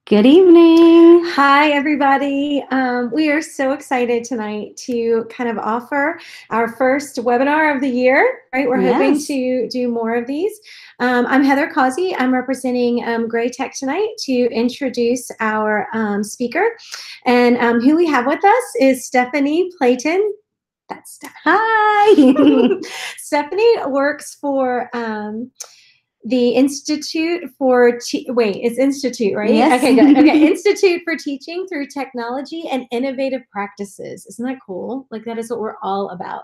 Good evening. Hi, everybody. We are so excited tonight to kind of offer our first webinar of the year, right? We're hoping to do more of these. I'm Heather Causey. I'm representing GRAETC tonight to introduce our speaker. And who we have with us is Stephanie Playton. That's Stephanie. Hi. Stephanie works for the Institute for, it's Institute, right? Yes. Okay, good. Okay, Institute for Teaching Through Technology and Innovative Practices. Isn't that cool? Like, that is what we're all about.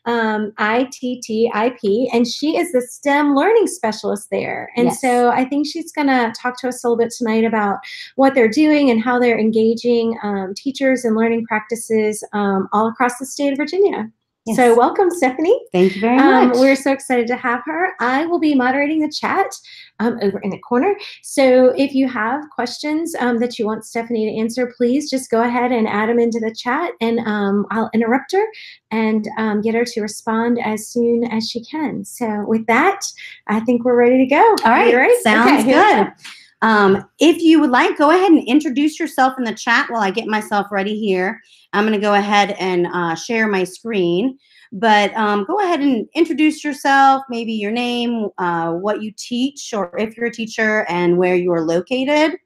ITTIP, and she is the STEM learning specialist there. And so I think she's gonna talk to us a little bit tonight about what they're doing and how they're engaging teachers and learning practices all across the state of Virginia. Yes. So welcome, Stephanie. Thank you very much. We're so excited to have her. I will be moderating the chat over in the corner. So if you have questions that you want Stephanie to answer, please just go ahead and add them into the chat, and I'll interrupt her and get her to respond as soon as she can. So with that, I think we're ready to go. All right. Right? Sounds good. If you would like, go ahead and introduce yourself in the chat while I get myself ready here. I'm going to go ahead and share my screen, but go ahead and introduce yourself, maybe your name, what you teach, or if you're a teacher, and where you are located.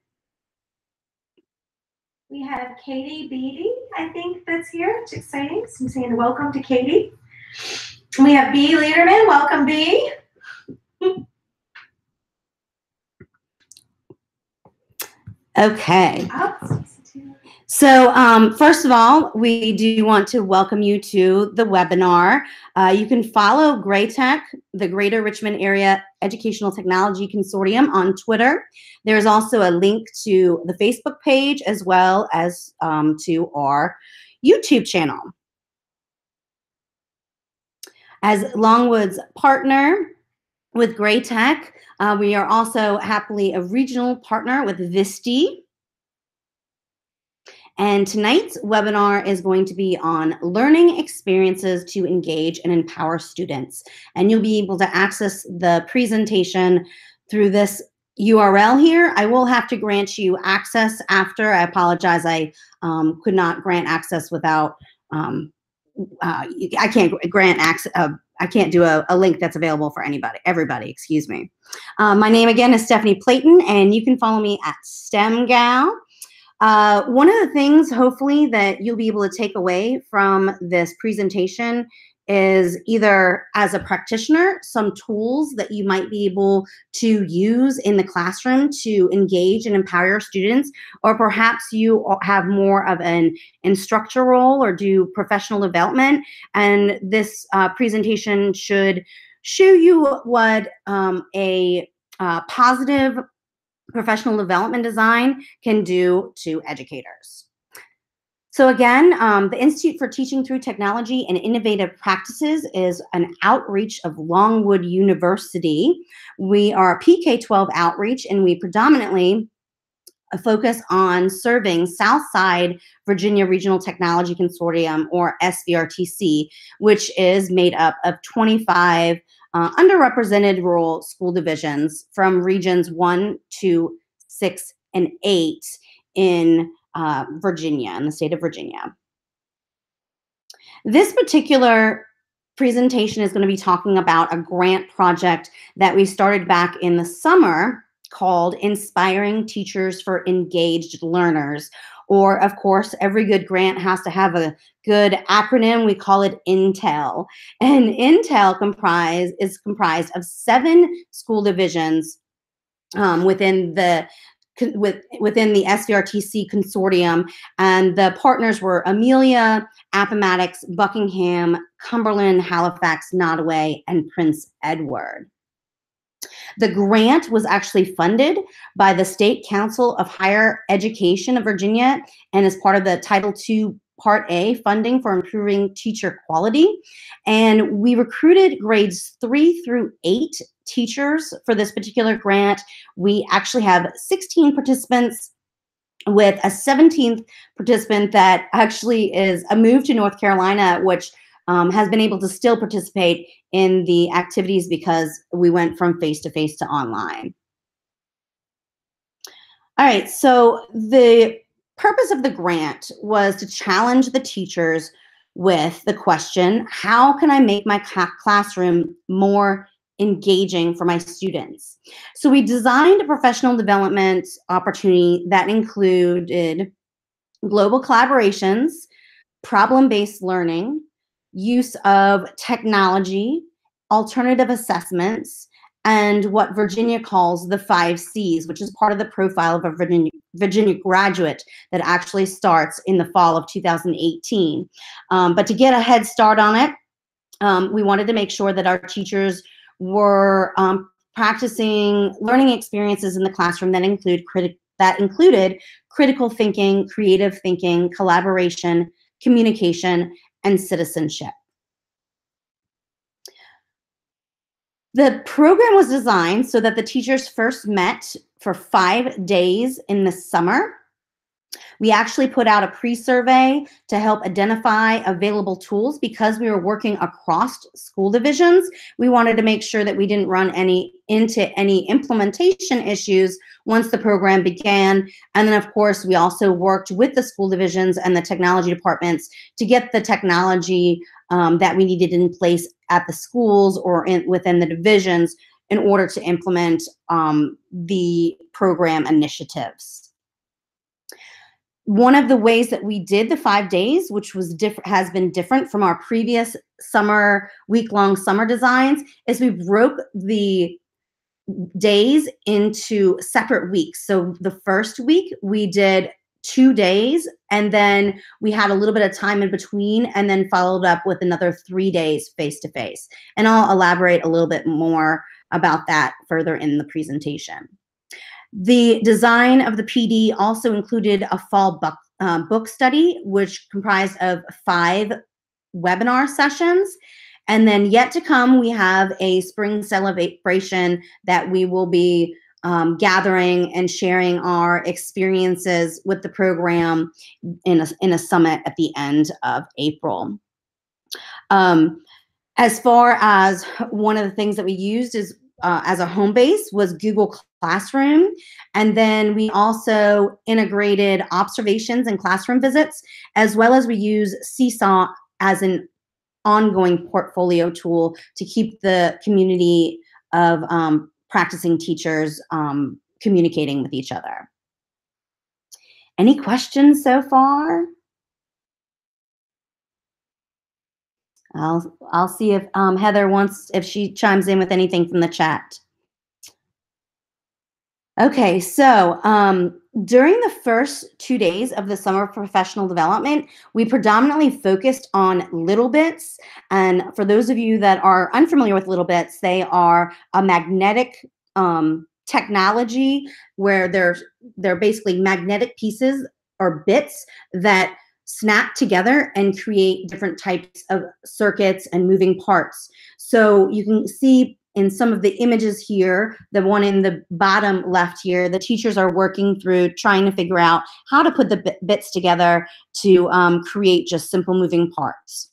We have Katie Beatty, I think that's here. It's exciting. So I'm saying welcome to Katie. We have B. Lederman. Welcome, B. Okay. So first of all, we do want to welcome you to the webinar. You can follow GRAETC, the Greater Richmond Area Educational Technology Consortium, on Twitter. There's also a link to the Facebook page as well as to our YouTube channel. As Longwood's partner with GRAETC, we are also happily a regional partner with ISTE. And tonight's webinar is going to be on learning experiences to engage and empower students. And you'll be able to access the presentation through this URL here. I will have to grant you access after. I apologize, I could not grant access without, I can't grant access, I can't do a link that's available for everybody, excuse me. My name again is Stephanie Playton, and you can follow me at STEMGal. One of the things, hopefully, that you'll be able to take away from this presentation is either as a practitioner, some tools that you might be able to use in the classroom to engage and empower your students, or perhaps you have more of an instructor role or do professional development, and this presentation should show you what a positive professional development design can do to educators. So again, the Institute for Teaching Through Technology and Innovative Practices is an outreach of Longwood University. We are PK-12 outreach, and we predominantly focus on serving Southside Virginia Regional Technology Consortium, or SBRTC, which is made up of 25 underrepresented rural school divisions from regions 1, 2, 6, and 8 in Virginia, in the state of Virginia. This particular presentation is going to be talking about a grant project that we started back in the summer called Inspiring Teachers for Engaged Learners. Or, of course, every good grant has to have a good acronym. We call it INTEL. And INTEL is comprised of 7 school divisions within the SBRTC consortium, and the partners were Amelia, Appomattox, Buckingham, Cumberland, Halifax, Nottoway, and Prince Edward. The grant was actually funded by the State Council of Higher Education of Virginia and is part of the Title II Part A funding for improving teacher quality. And we recruited grades 3 through 8 teachers for this particular grant. We actually have 16 participants, with a 17th participant that actually is a move to North Carolina, which has been able to still participate in the activities because we went from face-to-face to online. All right, so the purpose of the grant was to challenge the teachers with the question, how can I make my classroom more engaging for my students? So we designed a professional development opportunity that included global collaborations, problem-based learning, use of technology, alternative assessments, and what Virginia calls the 5 C's, which is part of the profile of a Virginia graduate that actually starts in the fall of 2018. But to get a head start on it, we wanted to make sure that our teachers were practicing learning experiences in the classroom that included critical thinking, creative thinking, collaboration, communication, and citizenship. The program was designed so that the teachers first met for 5 days in the summer. We actually put out a pre-survey to help identify available tools because we were working across school divisions. We wanted to make sure that we didn't run into any implementation issues once the program began. And then, of course, we also worked with the school divisions and the technology departments to get the technology that we needed in place at the schools or within the divisions in order to implement the program initiatives. One of the ways that we did the 5 days, which was has been different from our previous week-long summer designs, is we broke the days into separate weeks. So the first week we did 2 days, and then we had a little bit of time in between, and then followed up with another 3 days face-to-face. And I'll elaborate a little bit more about that further in the presentation. The design of the PD also included a fall book study, which comprised of 5 webinar sessions. And then yet to come, we have a spring celebration that we will be gathering and sharing our experiences with the program in a summit at the end of April. As far as one of the things that we used is as a home base was Google Classroom. And then we also integrated observations and classroom visits, as well as we use Seesaw as an ongoing portfolio tool to keep the community of practicing teachers communicating with each other. Any questions so far? I'll see if Heather if she chimes in with anything from the chat. Okay, so during the first 2 days of the summer professional development, we predominantly focused on Little Bits. And for those of you that are unfamiliar with Little Bits, they are a magnetic technology where they're basically magnetic pieces or bits that snap together and create different types of circuits and moving parts. So you can see in some of the images here, the one in the bottom left here, the teachers are working through trying to figure out how to put the bits together to create just simple moving parts.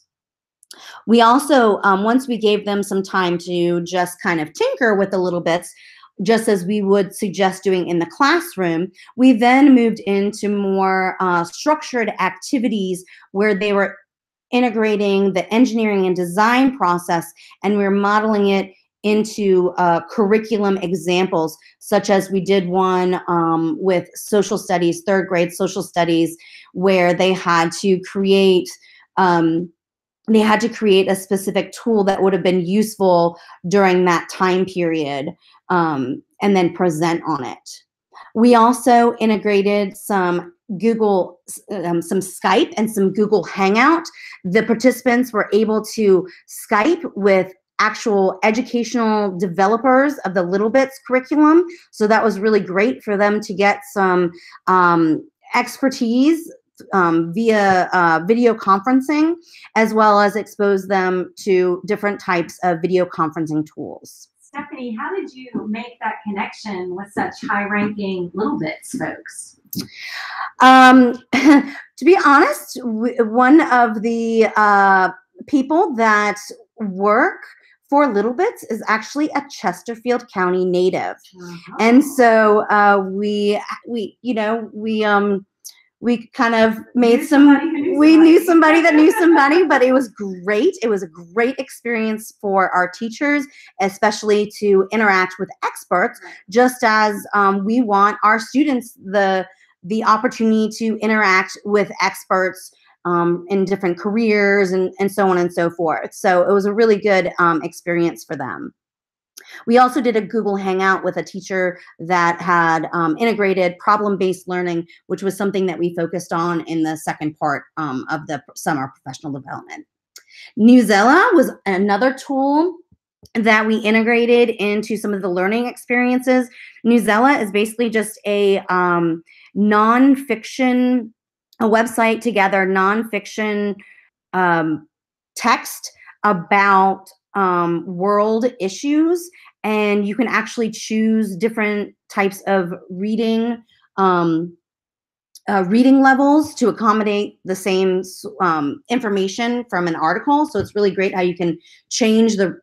We also, once we gave them some time to just kind of tinker with the little bits, just as we would suggest doing in the classroom, we then moved into more structured activities where they were integrating the engineering and design process, and we were modeling it into curriculum examples, such as we did one with social studies, 3rd grade social studies, where they had to create a specific tool that would have been useful during that time period, and then present on it. We also integrated some Skype and some Google Hangout. The participants were able to Skype with actual educational developers of the Little Bits curriculum. So that was really great for them to get some expertise via video conferencing, as well as expose them to different types of video conferencing tools. Stephanie, how did you make that connection with such high-ranking Little Bits folks? To be honest, one of the people that work for Little Bits is actually a Chesterfield County native. And so we kind of made we knew somebody that knew somebody, but it was great. It was a great experience for our teachers, especially to interact with experts, just as we want our students the opportunity to interact with experts in different careers and so on and so forth. So it was a really good experience for them. We also did a Google Hangout with a teacher that had integrated problem-based learning, which was something that we focused on in the second part of the summer professional development. Newsela was another tool that we integrated into some of the learning experiences. Newsela is basically just a nonfiction, a website to gather nonfiction text about world issues, and you can actually choose different types of reading levels to accommodate the same information from an article. So it's really great how you can change the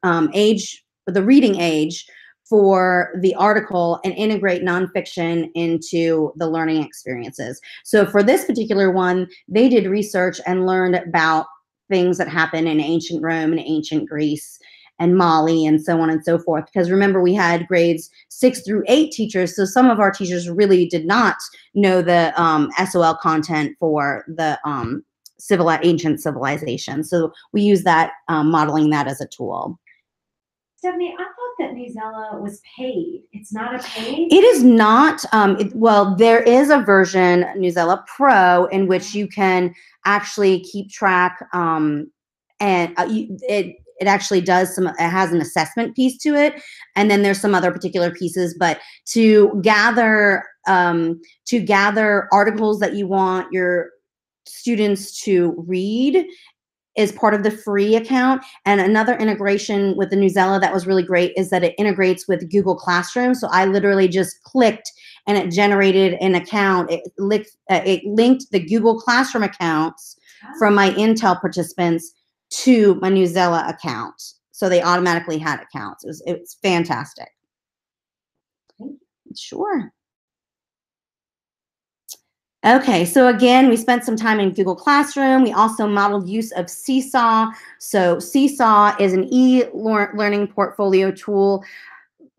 reading age for the article and integrate nonfiction into the learning experiences. So for this particular one, they did research and learned about things that happen in ancient Rome and ancient Greece and Mali and so on and so forth. Because remember, we had grades 6 through 8 teachers, so some of our teachers really did not know the SOL content for the ancient civilization. So we use that, modeling that as a tool. Stephanie, I thought that Newsela was paid. It's not a paid? It is not. Well, there is a version, Newsela Pro, in which you can actually keep track, and it actually does it has an assessment piece to it, and then there's some other particular pieces. But to gather articles that you want your students to read is part of the free account. And another integration with the Newsela that was really great is that it integrates with Google Classroom. So I literally just clicked and it generated an account. It linked the Google Classroom accounts from my Intel participants to my Newsela account. So they automatically had accounts. It was fantastic. Sure. Okay, so again, we spent some time in Google Classroom. We also modeled use of Seesaw. So Seesaw is an e-learning portfolio tool.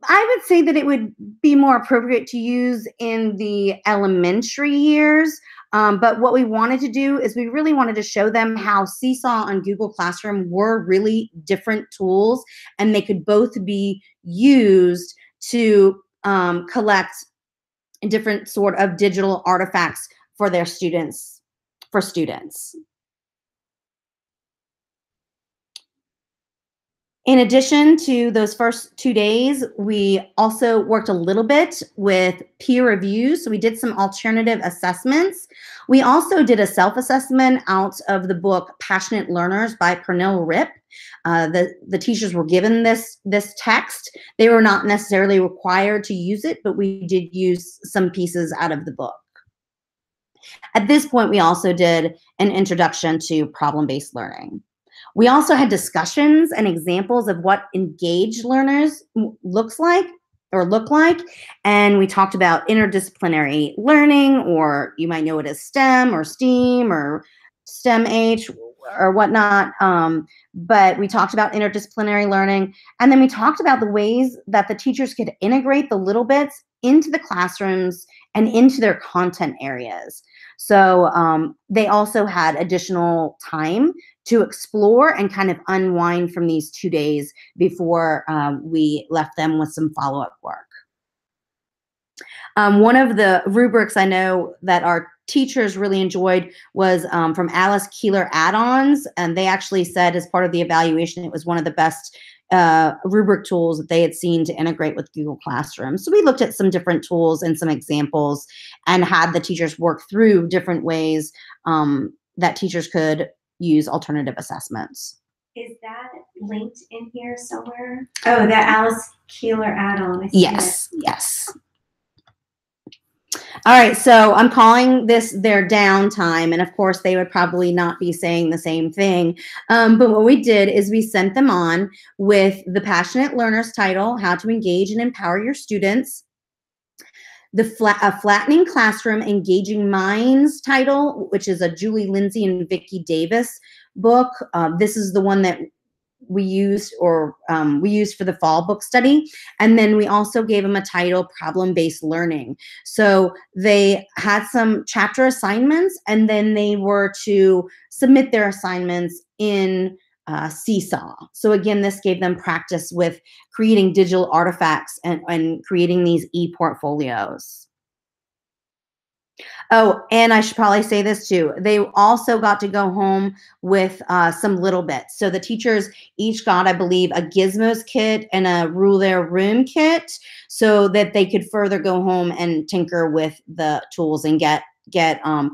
I would say that it would be more appropriate to use in the elementary years. But what we wanted to do is we really wanted to show them how Seesaw and Google Classroom were really different tools, and they could both be used to collect different sort of digital artifacts for their students, In addition to those first 2 days, we also worked a little bit with peer reviews. So we did some alternative assessments. We also did a self-assessment out of the book Passionate Learners by Pernell Ripp. The teachers were given this text. They were not necessarily required to use it, but we did use some pieces out of the book. At this point, we also did an introduction to problem-based learning. We also had discussions and examples of what engaged learners look like, and we talked about interdisciplinary learning, or you might know it as STEM or STEAM or STEM-H or whatnot, but we talked about interdisciplinary learning, and then we talked about the ways that the teachers could integrate the little bits into the classrooms and into their content areas. So they also had additional time to explore and kind of unwind from these 2 days before we left them with some follow-up work. One of the rubrics I know that our teachers really enjoyed was from Alice Keeler Add-ons, and they actually said as part of the evaluation it was one of the best rubric tools that they had seen to integrate with Google Classroom. So we looked at some different tools and some examples and had the teachers work through different ways that teachers could use alternative assessments. Is that linked in here somewhere? Oh, the Alice Keeler add-on. Yes, yes. All right, so I'm calling this their downtime, and of course they would probably not be saying the same thing. But what we did is we sent them on with the Passionate Learners title, How to Engage and Empower Your Students, the Flattening Classroom, Engaging Minds title, which is a Julie Lindsay and Vicki Davis book. This is the one that we used for the fall book study. And then we also gave them a title, Problem-Based Learning. So they had some chapter assignments, and then they were to submit their assignments in Seesaw. So again, this gave them practice with creating digital artifacts and creating these e-portfolios. Oh, and I should probably say this too. They also got to go home with some little bits. So the teachers each got, I believe, a Gizmos kit and a Rule Their Room kit so that they could further go home and tinker with the tools and get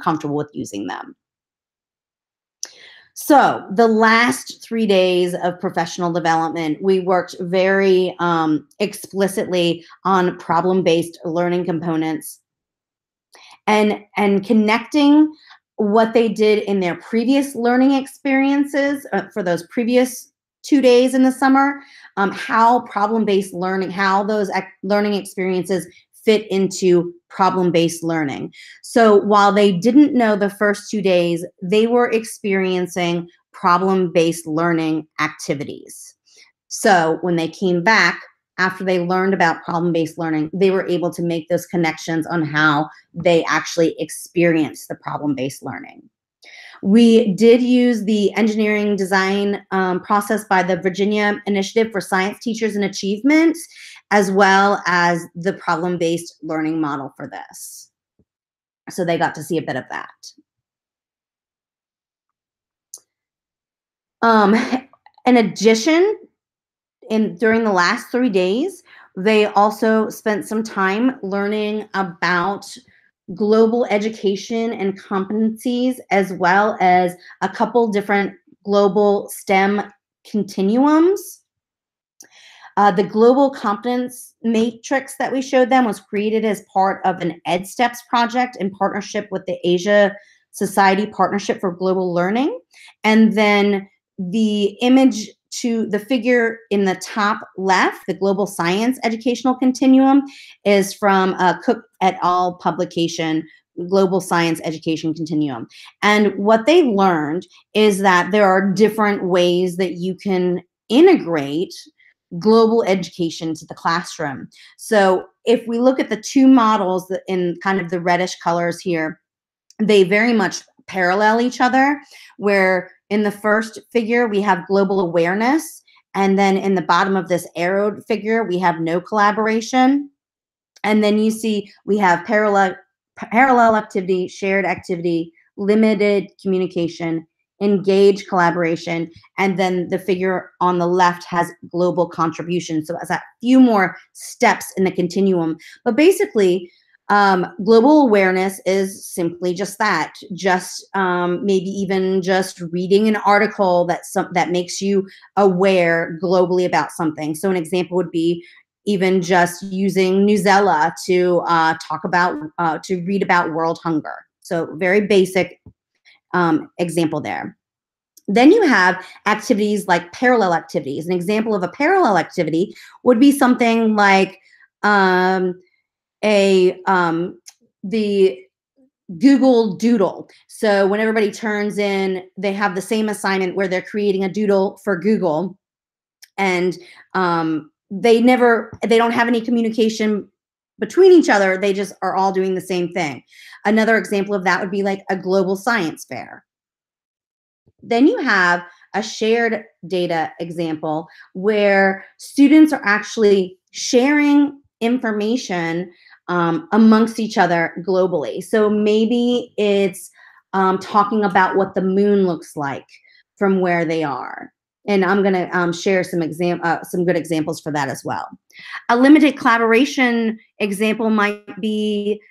comfortable with using them. So the last 3 days of professional development, we worked very explicitly on problem-based learning components and connecting what they did in their previous learning experiences for those previous 2 days in the summer, how problem-based learning, how those learning experiences fit into problem-based learning. So while they didn't know the first 2 days, they were experiencing problem-based learning activities. So when they came back, after they learned about problem-based learning, they were able to make those connections on how they actually experienced the problem-based learning. We did use the engineering design process by the Virginia Initiative for Science Teachers and Achievement, as well as the problem-based learning model for this. So they got to see a bit of that. In addition, during the last 3 days, they also spent some time learning about global education and competencies, as well as a couple different global STEM continuums. The global competence matrix that we showed them was created as part of an EdSteps project in partnership with the Asia Society Partnership for Global Learning. And then the image to the figure in the top left, the Global Science Educational Continuum, is from a Cook et al. Publication, Global Science Education Continuum. And what they learned is that there are different ways that you can integrate global education to the classroom. So if we look at the two models in kind of the reddish colors here, they very much parallel each other, where in the first figure we have global awareness, and then in the bottom of this arrowed figure we have no collaboration. And then you see we have parallel activity, shared activity, limited communication, engage collaboration, and then the figure on the left has global contribution. So it's a few more steps in the continuum. But basically, global awareness is simply just that, just maybe even just reading an article that makes you aware globally about something. So an example would be even just using Newsela to to read about world hunger. So very basic example there. Then you have activities like parallel activities. An example of a parallel activity would be something like the Google Doodle. So when everybody turns in, they have the same assignment where they're creating a doodle for Google, and they don't have any communication between each other. They just are all doing the same thing. Another example of that would be like a global science fair. Then you have a shared data example where students are actually sharing information amongst each other globally. So maybe it's talking about what the moon looks like from where they are. And I'm going to share some good examples for that as well. A limited collaboration example might be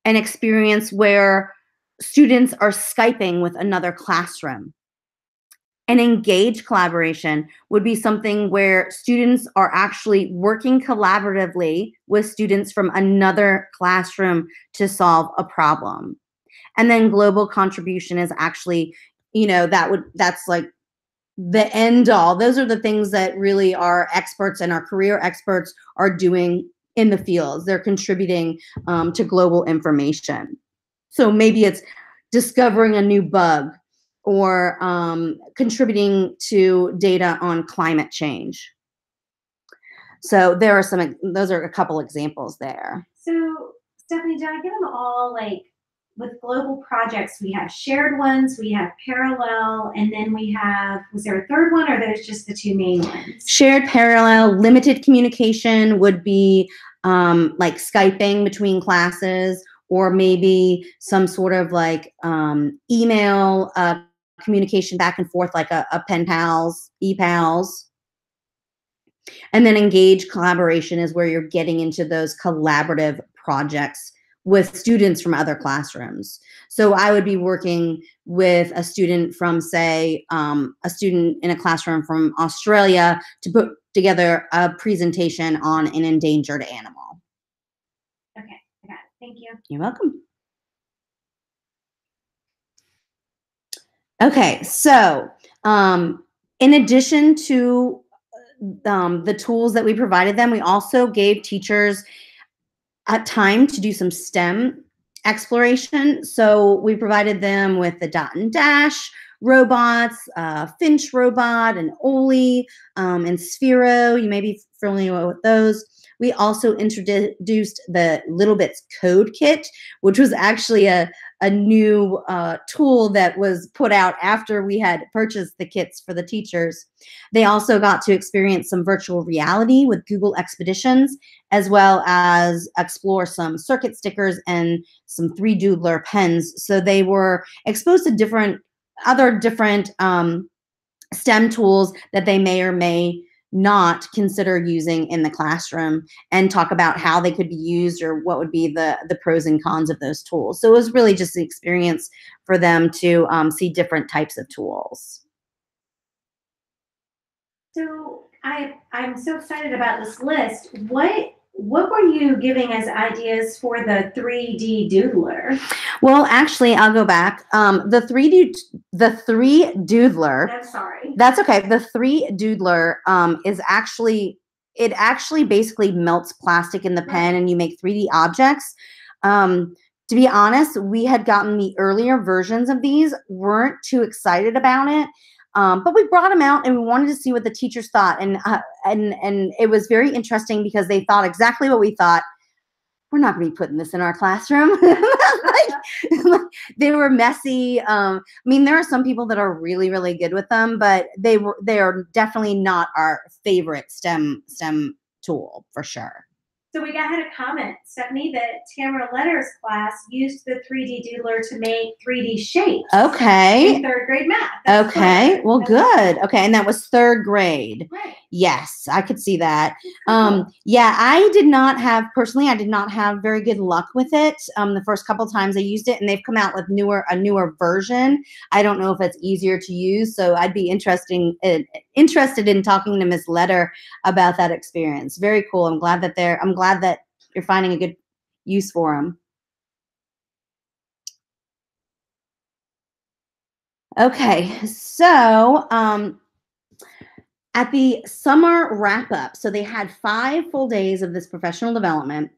an experience where students are Skyping with another classroom. An engaged collaboration would be something where students are actually working collaboratively with students from another classroom to solve a problem. And then global contribution is actually, that's like the end all. Those are the things that really our experts and our career experts are doing in the fields. They're contributing to global information. So maybe it's discovering a new bug or contributing to data on climate change. So there are those are a couple examples there. So Stephanie, did I get them all? Like with global projects, we have shared ones, we have parallel, and then we have, was there a third one, or are those just the two main ones? Shared, parallel, limited communication would be like Skyping between classes, or maybe some sort of like email communication back and forth, like a pen pals, e-pals. And then engaged collaboration is where you're getting into those collaborative projects with students from other classrooms. So I would be working with a student from, say, a student in a classroom from Australia to put together a presentation on an endangered animal. Okay, I got it. Thank you. You're welcome. Okay, so in addition to the tools that we provided them, we also gave teachers time to do some STEM exploration. So we provided them with the dot and dash robots, Finch robot, and Oli, and Sphero. You may be familiar with those. We also introduced the Little Bits Code Kit, which was actually a new tool that was put out after we had purchased the kits for the teachers. They also got to experience some virtual reality with Google Expeditions, as well as explore some circuit stickers and some 3Doodler pens. So they were exposed to other different STEM tools that they may or may not consider using in the classroom, and talk about how they could be used or what would be the pros and cons of those tools. So it was really just an experience for them to see different types of tools. So I'm so excited about this list. What were you giving as ideas for the 3D doodler? Well, actually, I'll go back. The 3Doodler. I'm sorry. That's okay. The 3Doodler it actually basically melts plastic in the pen, and you make 3D objects. To be honest, we had gotten the earlier versions of these, weren't too excited about it. But we brought them out and we wanted to see what the teachers thought. And it was very interesting because they thought exactly what we thought. We're not going to be putting this in our classroom. They were messy. I mean, there are some people that are really, really good with them, but they are definitely not our favorite STEM tool for sure. So we had a comment, Stephanie, that Tamara Letter's class used the 3D doodler to make 3D shapes. Okay. In third grade math. That's okay. Well, good. Okay. And that was third grade. Right. Yes, I could see that. Cool. Yeah, I did not have very good luck with it. The first couple times I used it, and they've come out with a newer version. I don't know if it's easier to use, so I'd be interested in talking to Ms. Letter about that experience. Very cool. I'm glad that you're finding a good use for them. Okay, so at the summer wrap-up, so they had 5 full days of this professional development.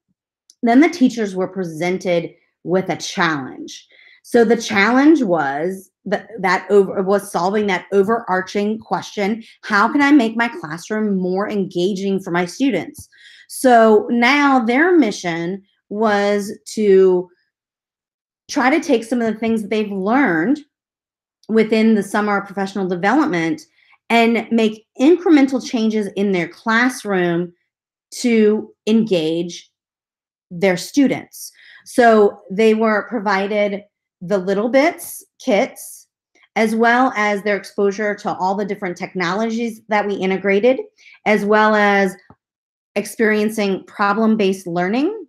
Then the teachers were presented with a challenge. So the challenge was was solving that overarching question: how can I make my classroom more engaging for my students? So now their mission was to try to take some of the things that they've learned within the summer professional development and make incremental changes in their classroom to engage their students. So they were provided the Little Bits kits, as well as their exposure to all the different technologies that we integrated, as well as experiencing problem-based learning.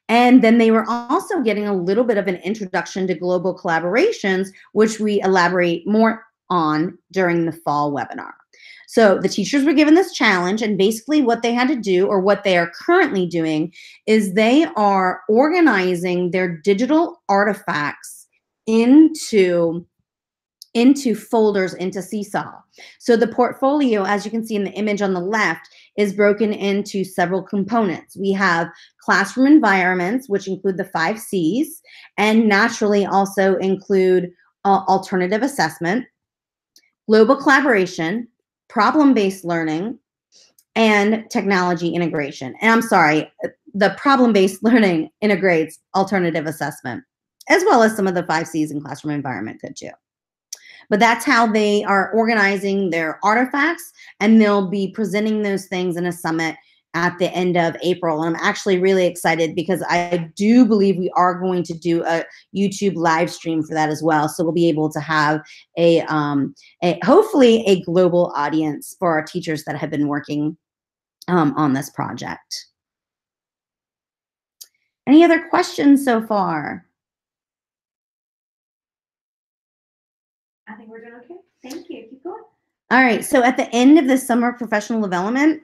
And then they were also getting a little bit of an introduction to global collaborations, which we elaborate more on during the fall webinar. So the teachers were given this challenge, and basically what they had to do, or what they are currently doing, is they are organizing their digital artifacts into folders, into Seesaw. So the portfolio, as you can see in the image on the left, is broken into several components. We have classroom environments, which include the 5 C's, and naturally also include alternative assessment, global collaboration, problem-based learning, and technology integration. And I'm sorry, the problem-based learning integrates alternative assessment, as well as some of the 5 C's in classroom environment could too. But that's how they are organizing their artifacts, and they'll be presenting those things in a summit at the end of April. And I'm actually really excited because I do believe we are going to do a YouTube live stream for that as well. So we'll be able to have a hopefully a global audience for our teachers that have been working on this project. Any other questions so far? I think we're doing okay. Thank you. Keep going. All right. So at the end of the summer professional development,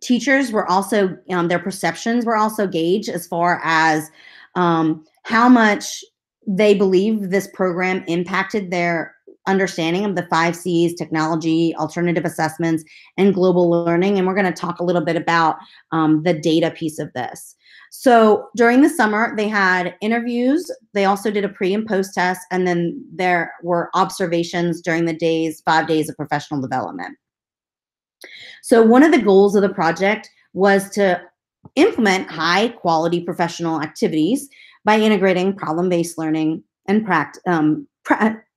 teachers were also, their perceptions were also gauged as far as how much they believe this program impacted their understanding of the 5 C's, technology, alternative assessments, and global learning. And we're going to talk a little bit about the data piece of this. So during the summer, they had interviews. They also did a pre and post test, and then there were observations during the 5 days of professional development. So one of the goals of the project was to implement high quality professional activities by integrating problem-based learning and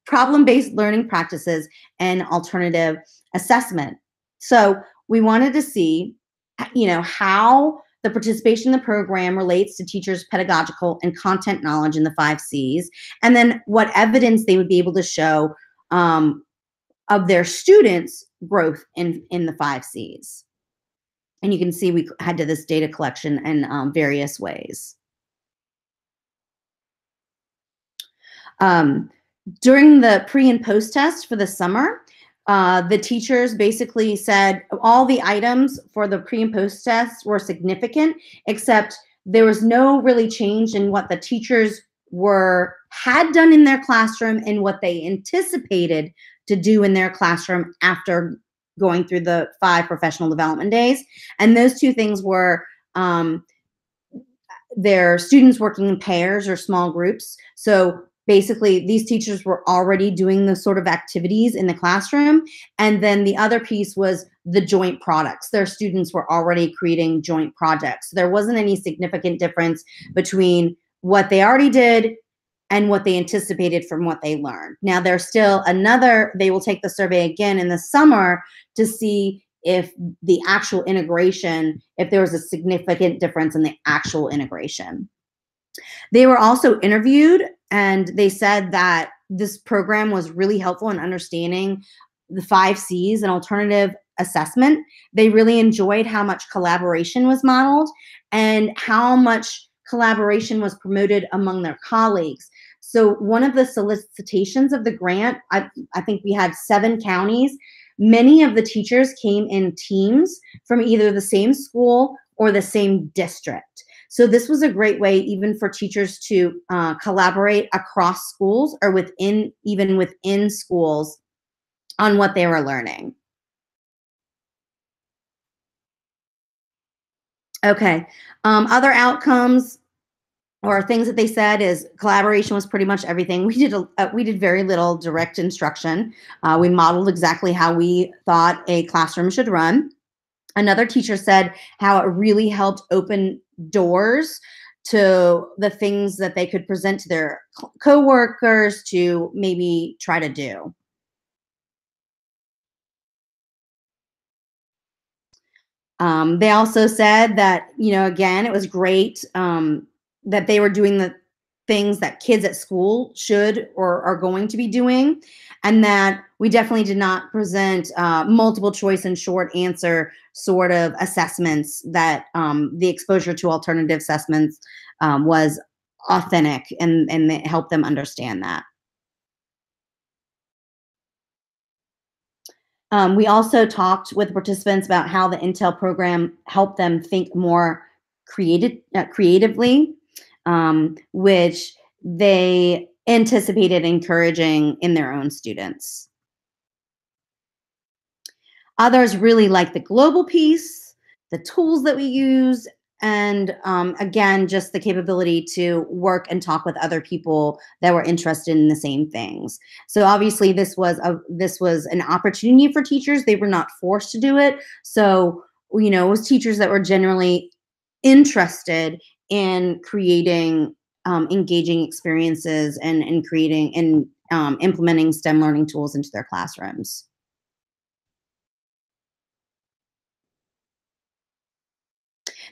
problem-based learning practices and alternative assessment. So we wanted to see, how the participation in the program relates to teachers' pedagogical and content knowledge in the 5 C's, and then what evidence they would be able to show of their students' growth in the 5 C's. And you can see we had to this data collection in various ways. During the pre and post test for the summer, the teachers basically said all the items for the pre and post tests were significant, except there was no really change in what the teachers had done in their classroom and what they anticipated to do in their classroom after going through the 5 professional development days. And those 2 things were their students working in pairs or small groups. So basically, these teachers were already doing those sort of activities in the classroom. And then the other piece was the joint products. Their students were already creating joint projects. So there wasn't any significant difference between what they already did and what they anticipated from what they learned. Now, there's still they will take the survey again in the summer to see if the actual integration, if there was a significant difference in the actual integration. They were also interviewed, and they said that this program was really helpful in understanding the 5 C's and alternative assessment. They really enjoyed how much collaboration was modeled and how much collaboration was promoted among their colleagues. So one of the solicitations of the grant, I think we had 7 counties. Many of the teachers came in teams from either the same school or the same district. So this was a great way even for teachers to collaborate across schools or even within schools on what they were learning. Okay, other outcomes or things that they said is collaboration was pretty much everything. We did very little direct instruction. We modeled exactly how we thought a classroom should run. Another teacher said how it really helped open doors to the things that they could present to their coworkers to maybe try to do. They also said that, again, it was great that they were doing the things that kids at school should or are going to be doing, and that we definitely did not present multiple choice and short answer sort of assessments, that the exposure to alternative assessments was authentic, and it helped them understand that. We also talked with participants about how the Intel program helped them think more creatively, which they anticipated encouraging in their own students. Others really like the global piece, the tools that we use, and again, just the capability to work and talk with other people that were interested in the same things. So obviously this was an opportunity for teachers. They were not forced to do it. So, you know, it was teachers that were generally interested in creating engaging experiences and creating and implementing STEM learning tools into their classrooms.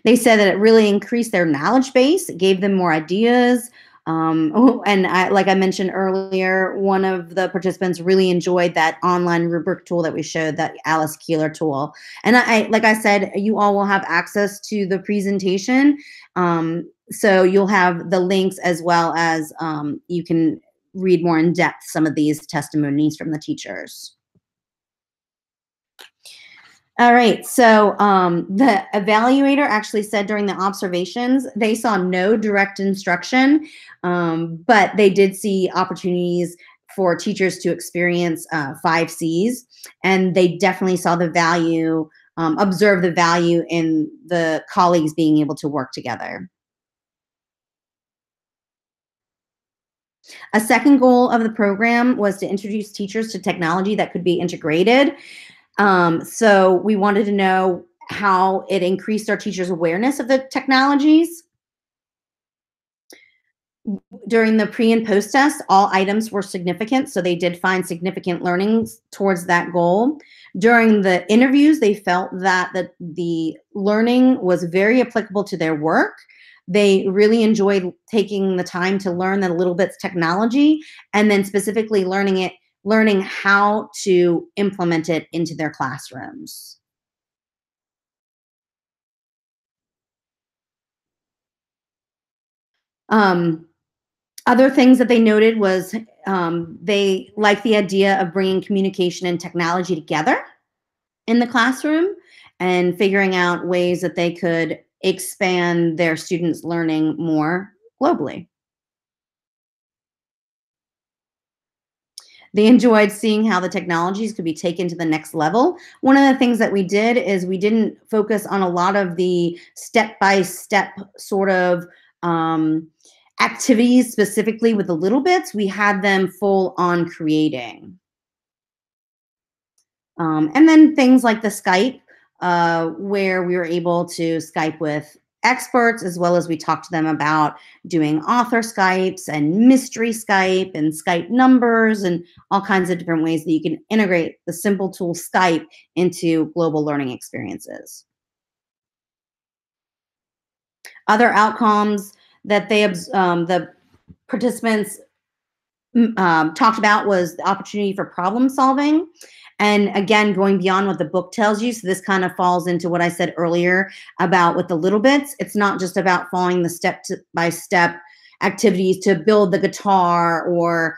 They said that it really increased their knowledge base. It gave them more ideas. And like I mentioned earlier, one of the participants really enjoyed that online rubric tool that we showed, that Alice Keeler tool. And like I said, you all will have access to the presentation. So you'll have the links, as well as you can read more in depth some of these testimonies from the teachers. All right, so the evaluator actually said during the observations, they saw no direct instruction, but they did see opportunities for teachers to experience 5 Cs, and they definitely saw the value, observed the value in the colleagues being able to work together. A second goal of the program was to introduce teachers to technology that could be integrated. So we wanted to know how it increased our teachers' awareness of the technologies. During the pre and post test, all items were significant, so they did find significant learnings towards that goal. During the interviews, they felt that the learning was very applicable to their work. They really enjoyed taking the time to learn the little bits technology, and then specifically learning how to implement it into their classrooms. Other things that they noted was they like the idea of bringing communication and technology together in the classroom and figuring out ways that they could expand their students' learning more globally. They enjoyed seeing how the technologies could be taken to the next level. One of the things that we did is we didn't focus on a lot of the step-by-step sort of activities specifically with the little bits. We had them full on creating. And then things like the Skype, where we were able to Skype with experts, as well as we talked to them about doing author Skypes and mystery Skype and Skype numbers and all kinds of different ways that you can integrate the simple tool Skype into global learning experiences. Other outcomes that the participants talked about was the opportunity for problem solving. And again, going beyond what the book tells you. So this kind of falls into what I said earlier about with the little bits. It's not just about following the step-by-step activities to build the guitar or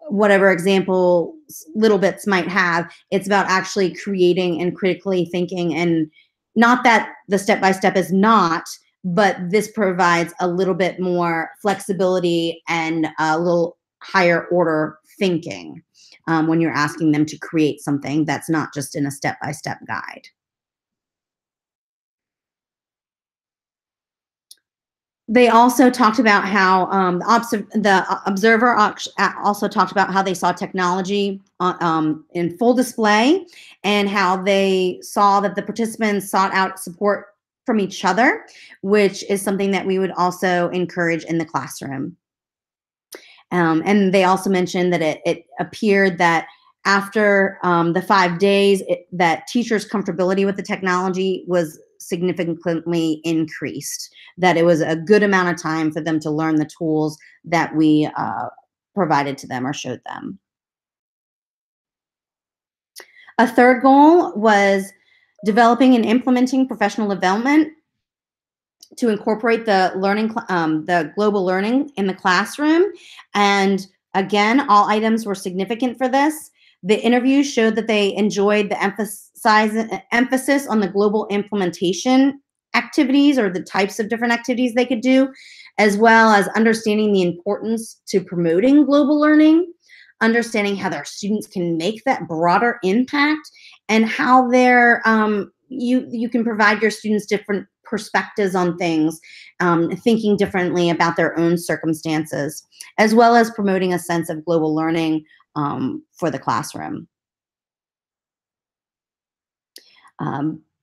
whatever example little bits might have. It's about actually creating and critically thinking, and not that the step-by-step is not, but this provides a little bit more flexibility and a little higher order thinking when you're asking them to create something that's not just in a step-by-step guide. They also talked about how the observer also talked about how they saw technology in full display, and how they saw that the participants sought out support from each other, which is something that we would also encourage in the classroom. And they also mentioned that it appeared that after the 5 days, that teachers' comfortability with the technology was significantly increased, that it was a good amount of time for them to learn the tools that we provided to them or showed them. A third goal was developing and implementing professional development to incorporate the learning, the global learning in the classroom. And again, all items were significant for this. The interviews showed that they enjoyed the emphasis on the global implementation activities, or the types of different activities they could do, as well as understanding the importance to promoting global learning, understanding how their students can make that broader impact, and how you can provide your students different perspectives on things, thinking differently about their own circumstances, as well as promoting a sense of global learning for the classroom.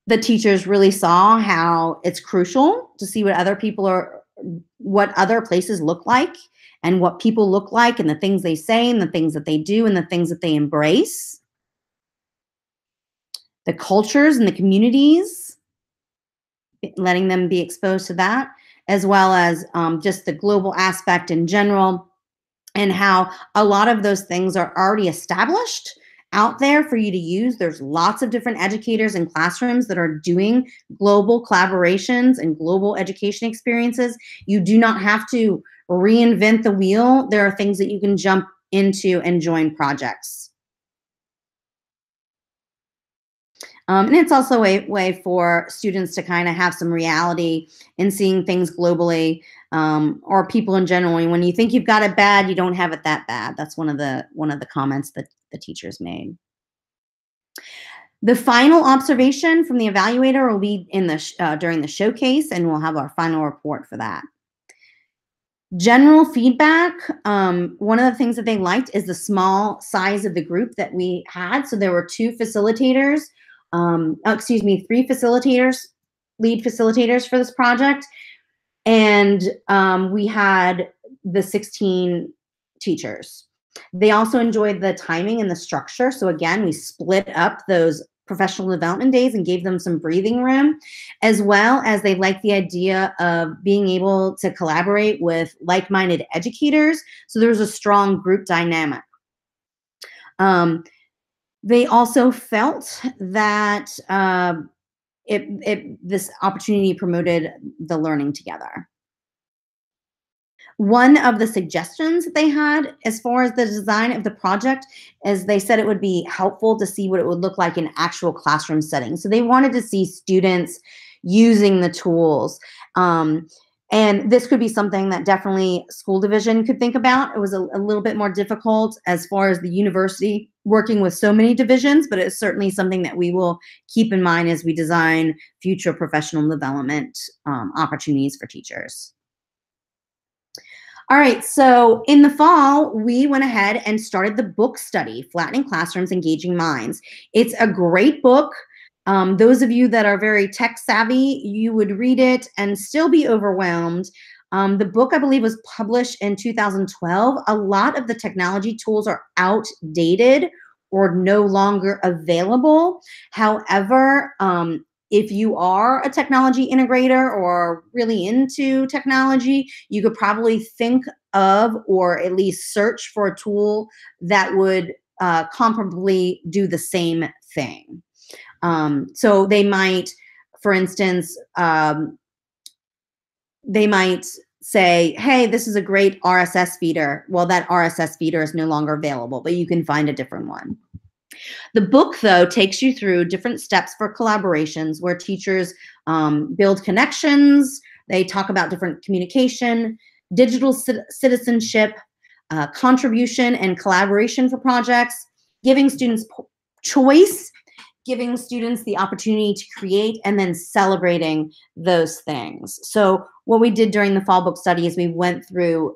The teachers really saw how it's crucial to see what other places look like, and what people look like, and the things they say, and the things that they do, and the things that they embrace. The cultures and the communities, letting them be exposed to that, as well as just the global aspect in general, and how a lot of those things are already established out there for you to use. There's lots of different educators and classrooms that are doing global collaborations and global education experiences. You do not have to reinvent the wheel. There are things that you can jump into and join projects. And it's also a way for students to kind of have some reality in seeing things globally, or people in general. When you think you've got it bad, you don't have it that bad. That's one of the comments that the teachers made. The final observation from the evaluator will be during the showcase, and we'll have our final report for that. General feedback, one of the things that they liked is the small size of the group that we had. So there were three facilitators, lead facilitators for this project. And we had the 16 teachers. They also enjoyed the timing and the structure. So again, we split up those professional development days and gave them some breathing room, as well as they liked the idea of being able to collaborate with like-minded educators. So there was a strong group dynamic. They also felt that this opportunity promoted the learning together. One of the suggestions that they had as far as the design of the project is they said it would be helpful to see what it would look like in actual classroom settings. So they wanted to see students using the tools. And this could be something that definitely school division could think about. It was a little bit more difficult as far as the university working with so many divisions, but it's certainly something that we will keep in mind as we design future professional development opportunities for teachers. All right, so in the fall, we went ahead and started the book study, Flattening Classrooms, Engaging Minds. It's a great book. Those of you that are very tech savvy, you would read it and still be overwhelmed. The book, I believe, was published in 2012. A lot of the technology tools are outdated or no longer available. However, if you are a technology integrator or really into technology, you could probably think of, or at least search for, a tool that would comparably do the same thing. So they might, for instance, they might say, hey, this is a great RSS feeder. Well, that RSS feeder is no longer available, but you can find a different one. The book, though, takes you through different steps for collaborations where teachers build connections. They talk about different communication, digital citizenship, contribution and collaboration for projects, giving students choice, giving students the opportunity to create, and then celebrating those things. So what we did during the fall book study is we went through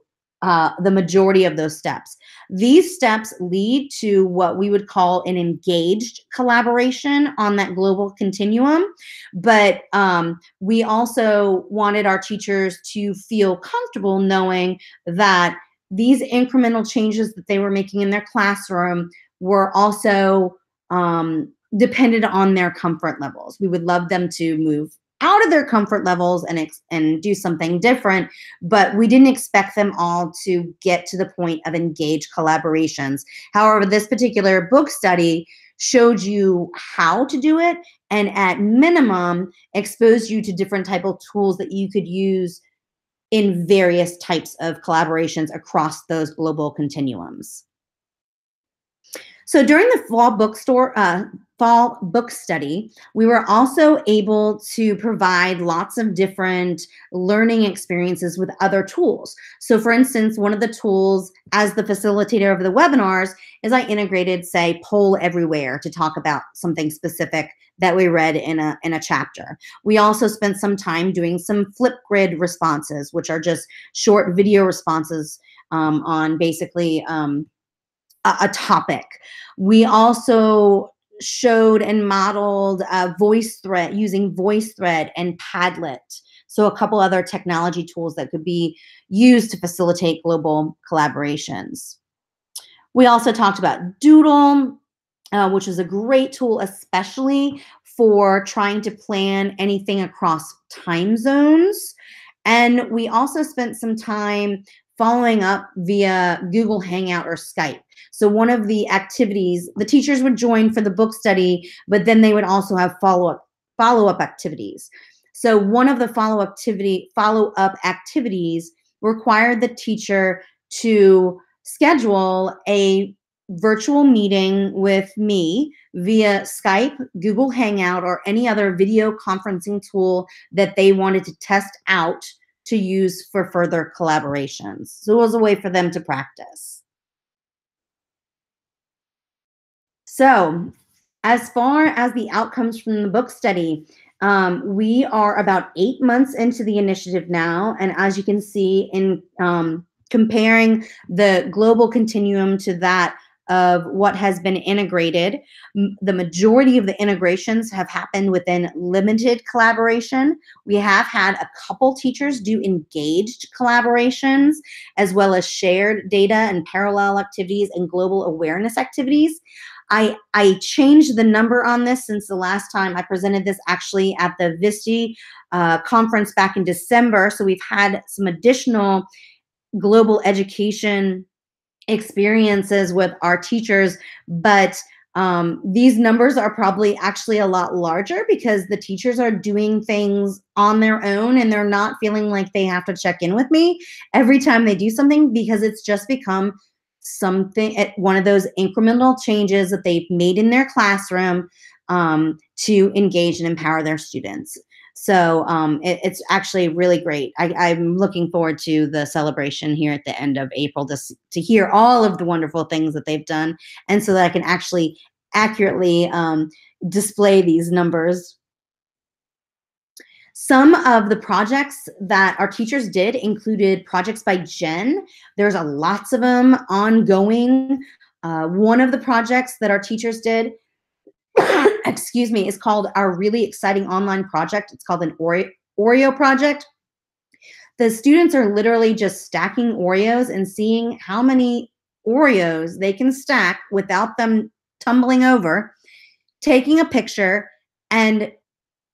the majority of those steps. These steps lead to what we would call an engaged collaboration on that global continuum. But we also wanted our teachers to feel comfortable knowing that these incremental changes that they were making in their classroom were also dependent on their comfort levels. We would love them to move out of their comfort levels and do something different, but we didn't expect them all to get to the point of engaged collaborations. However, this particular book study showed you how to do it, and at minimum exposed you to different type of tools that you could use in various types of collaborations across those global continuums. So during the fall book study, we were also able to provide lots of different learning experiences with other tools. So for instance, one of the tools as the facilitator of the webinars is I integrated, say, Poll Everywhere to talk about something specific that we read in a chapter. We also spent some time doing some Flipgrid responses, which are just short video responses on basically a topic. We also showed and modeled VoiceThread, using VoiceThread and Padlet. So a couple other technology tools that could be used to facilitate global collaborations. We also talked about Doodle, which is a great tool, especially for trying to plan anything across time zones. And we also spent some time following up via Google Hangout or Skype. So one of the activities, the teachers would join for the book study, but then they would also have follow-up activities. So one of the follow-up activities required the teacher to schedule a virtual meeting with me via Skype, Google Hangout, or any other video conferencing tool that they wanted to test out to use for further collaborations. So it was a way for them to practice. So as far as the outcomes from the book study, we are about 8 months into the initiative now. And as you can see in comparing the global continuum to that of what has been integrated, the majority of the integrations have happened within limited collaboration. We have had a couple teachers do engaged collaborations, as well as shared data and parallel activities and global awareness activities. I changed the number on this since the last time I presented this, actually at the VISTE conference back in December. So we've had some additional global education experiences with our teachers, but these numbers are probably actually a lot larger because the teachers are doing things on their own and they're not feeling like they have to check in with me every time they do something, because it's just become something, one of those incremental changes that they've made in their classroom to engage and empower their students. So it's actually really great. I'm looking forward to the celebration here at the end of April to hear all of the wonderful things that they've done, and so that I can actually accurately display these numbers. Some of the projects that our teachers did included projects by Jen. There's lots of them ongoing. One of the projects that our teachers did excuse me, is called our really exciting online project. It's called an Oreo project. The students are literally just stacking Oreos and seeing how many Oreos they can stack without them tumbling over, taking a picture and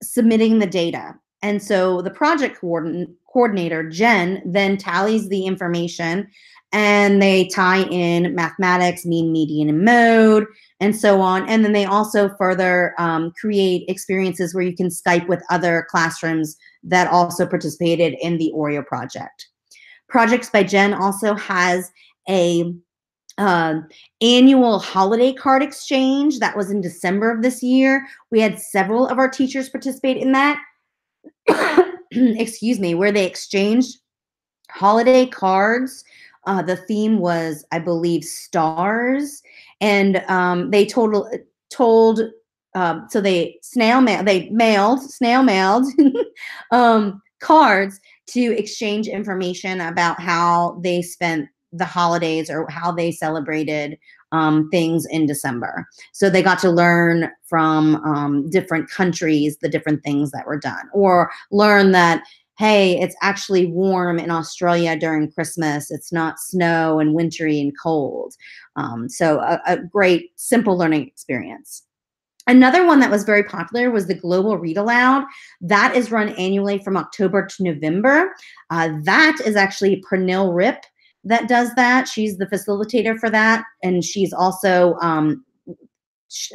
submitting the data. And so the project coordinator, Jen, then tallies the information and they tie in mathematics, mean, median, and mode, and so on. And then they also further create experiences where you can Skype with other classrooms that also participated in the Oreo project. Projects by Jen also has a annual holiday card exchange that was in December of this year. We had several of our teachers participate in that, excuse me, where they exchanged holiday cards. The theme was, I believe, stars, and they so they snail mailed cards to exchange information about how they spent the holidays or how they celebrated things in December. So they got to learn from different countries the different things that were done, or learn that, hey, it's actually warm in Australia during Christmas. It's not snow and wintry and cold. So a great, simple learning experience. Another one that was very popular was the Global Read Aloud. That is run annually from October to November. That is actually Pernille Rip that does that. She's the facilitator for that, and she's also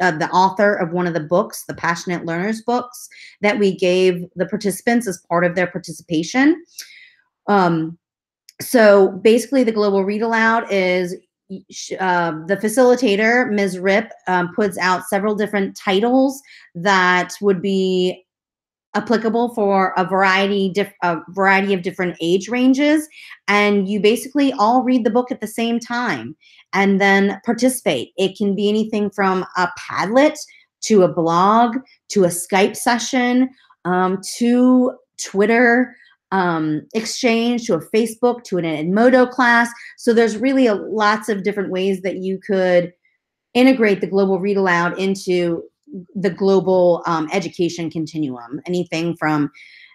the author of one of the books, the Passionate Learners books, that we gave the participants as part of their participation. So basically the Global Read Aloud is the facilitator, Ms. Rip, puts out several different titles that would be applicable for a variety of different age ranges, and you basically all read the book at the same time and then participate. It can be anything from a Padlet to a blog to a Skype session to Twitter exchange to a Facebook to an Edmodo class. So there's really lots of different ways that you could integrate the global read aloud into the global education continuum, anything from,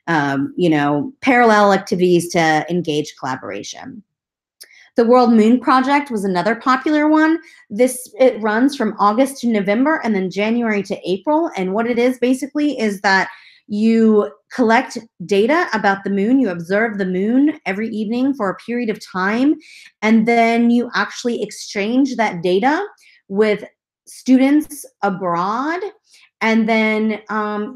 parallel activities to engaged collaboration. The World Moon Project was another popular one. It runs from August to November and then January to April. And what it is basically is that you collect data about the moon, you observe the moon every evening for a period of time, and then you actually exchange that data with students abroad, and then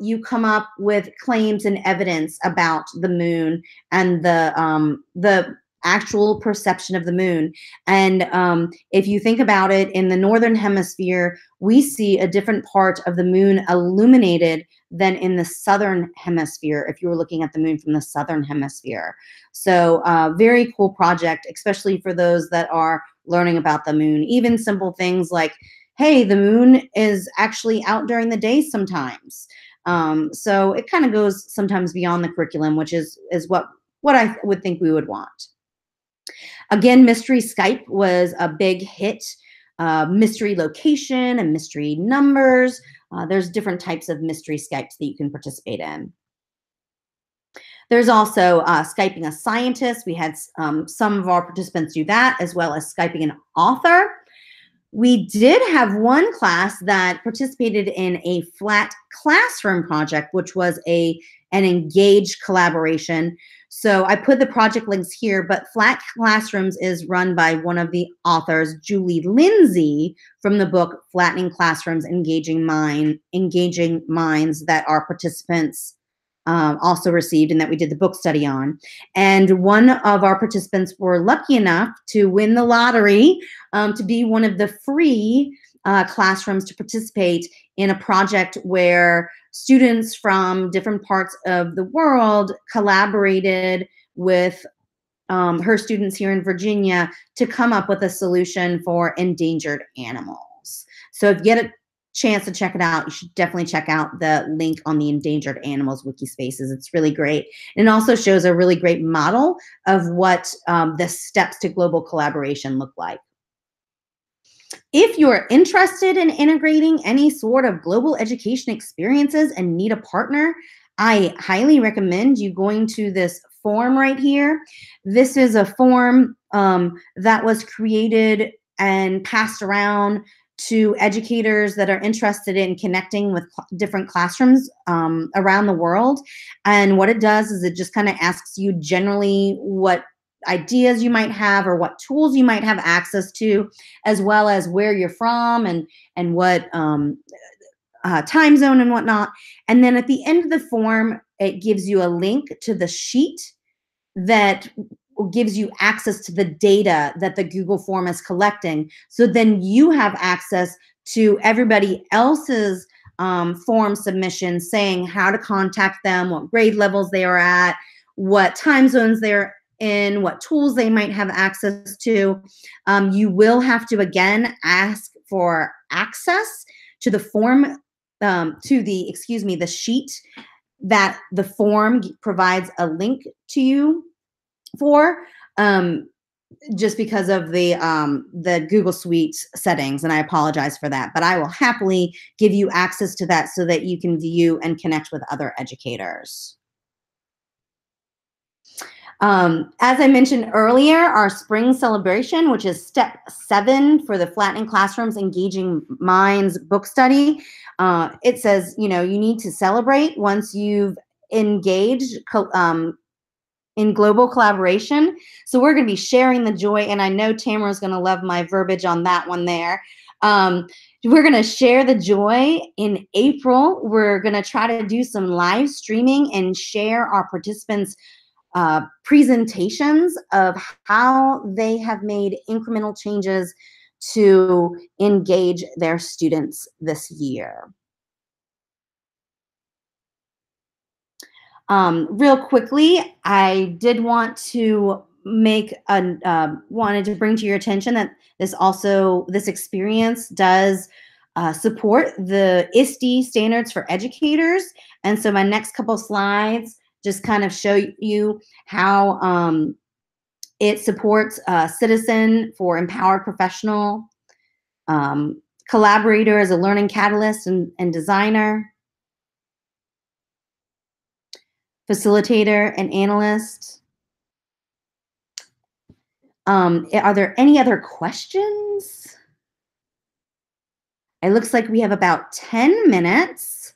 you come up with claims and evidence about the moon and the actual perception of the moon. And if you think about it, in the northern hemisphere, we see a different part of the moon illuminated than in the southern hemisphere if you were looking at the moon from the southern hemisphere. So very cool project, especially for those that are learning about the moon. Even simple things like, hey, the moon is actually out during the day sometimes. So it kind of goes sometimes beyond the curriculum, which is what I would think we would want. Again, Mystery Skype was a big hit. Mystery location and mystery numbers. There's different types of mystery Skypes that you can participate in. There's also Skyping a scientist. We had some of our participants do that, as well as Skyping an author. We did have one class that participated in a flat classroom project, which was an engaged collaboration. So I put the project links here, but Flat Classrooms is run by one of the authors, Julie Lindsay, from the book Flattening Classrooms, Engaging Minds, that our participants also received and that we did the book study on. And one of our participants were lucky enough to win the lottery to be one of the free classrooms to participate in a project where students from different parts of the world collaborated with her students here in Virginia to come up with a solution for endangered animals. So if you get a chance to check it out, you should definitely check out the link on the Endangered Animals Wiki Spaces. It's really great. And it also shows a really great model of what the steps to global collaboration look like. If you're interested in integrating any sort of global education experiences and need a partner, I highly recommend you going to this form right here. This is a form that was created and passed around to educators that are interested in connecting with different classrooms around the world. And what it does is it just kind of asks you generally what ideas you might have or what tools you might have access to, as well as where you're from and what time zone and whatnot. And then at the end of the form, it gives you a link to the sheet that gives you access to the data that the Google form is collecting. So then you have access to everybody else's form submission saying how to contact them, what grade levels they are at, what time zones they're in, what tools they might have access to. You will have to, again, ask for access to the form, the sheet that the form provides a link to you for, just because of the Google Suite settings, and I apologize for that, but I will happily give you access to that so that you can view and connect with other educators. As I mentioned earlier, our spring celebration, which is step 7 for the Flattening Classrooms, Engaging Minds book study, it says, you need to celebrate once you've engaged in global collaboration. So we're going to be sharing the joy, and I know Tamara's going to love my verbiage on that one there. We're going to share the joy in April. We're going to try to do some live streaming and share our participants' presentations of how they have made incremental changes to engage their students this year. Real quickly, I did want to wanted to bring to your attention that this experience does support the ISTE Standards for Educators. And so my next couple slides just kind of show you how it supports citizen for empowered professional, collaborator as a learning catalyst and designer, facilitator and analyst. Are there any other questions? It looks like we have about 10 minutes.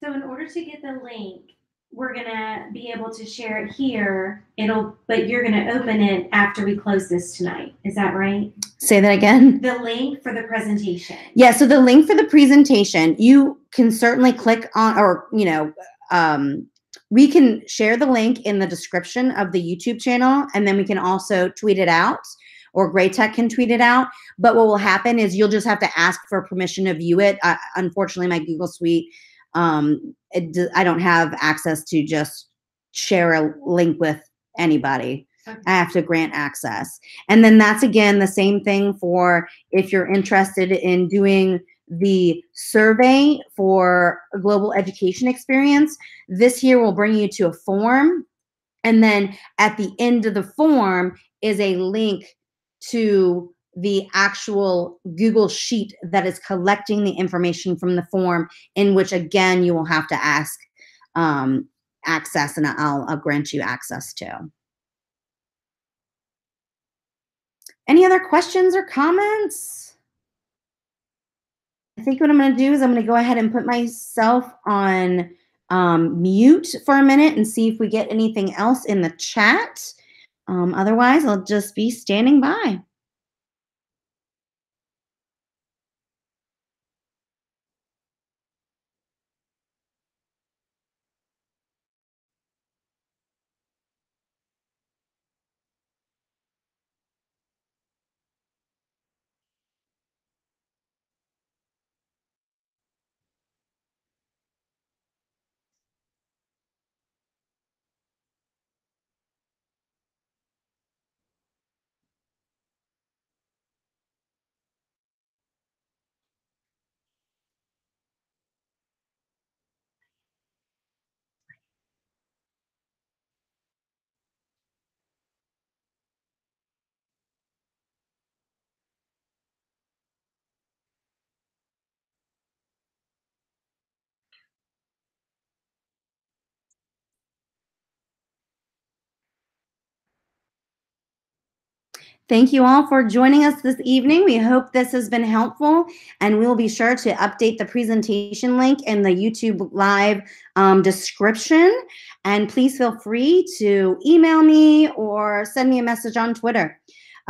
So in order to get the link, we're gonna be able to share it here. But you're gonna open it after we close this tonight. Is that right? Say that again. The link for the presentation. Yeah, so the link for the presentation, you can certainly click on, or, we can share the link in the description of the YouTube channel, and then we can also tweet it out, or GRAETC can tweet it out. But what will happen is you'll just have to ask for permission to view it. Unfortunately, my Google Suite, I don't have access to just share a link with anybody. Okay. I have to grant access. And then that's, again, the same thing for if you're interested in doing the survey for a global education experience. This here will bring you to a form. And then at the end of the form is a link to the actual Google Sheet that is collecting the information from the form, in which, again, you will have to ask access, and I'll grant you access to. Any other questions or comments? I think what I'm going to do is I'm going to go ahead and put myself on mute for a minute and see if we get anything else in the chat. Otherwise, I'll just be standing by. Thank you all for joining us this evening. We hope this has been helpful, and we'll be sure to update the presentation link in the YouTube Live description. And please feel free to email me or send me a message on Twitter.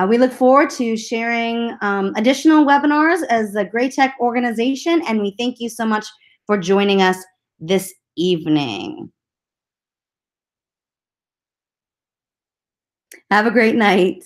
We look forward to sharing additional webinars as the GRAETC organization, and we thank you so much for joining us this evening. Have a great night.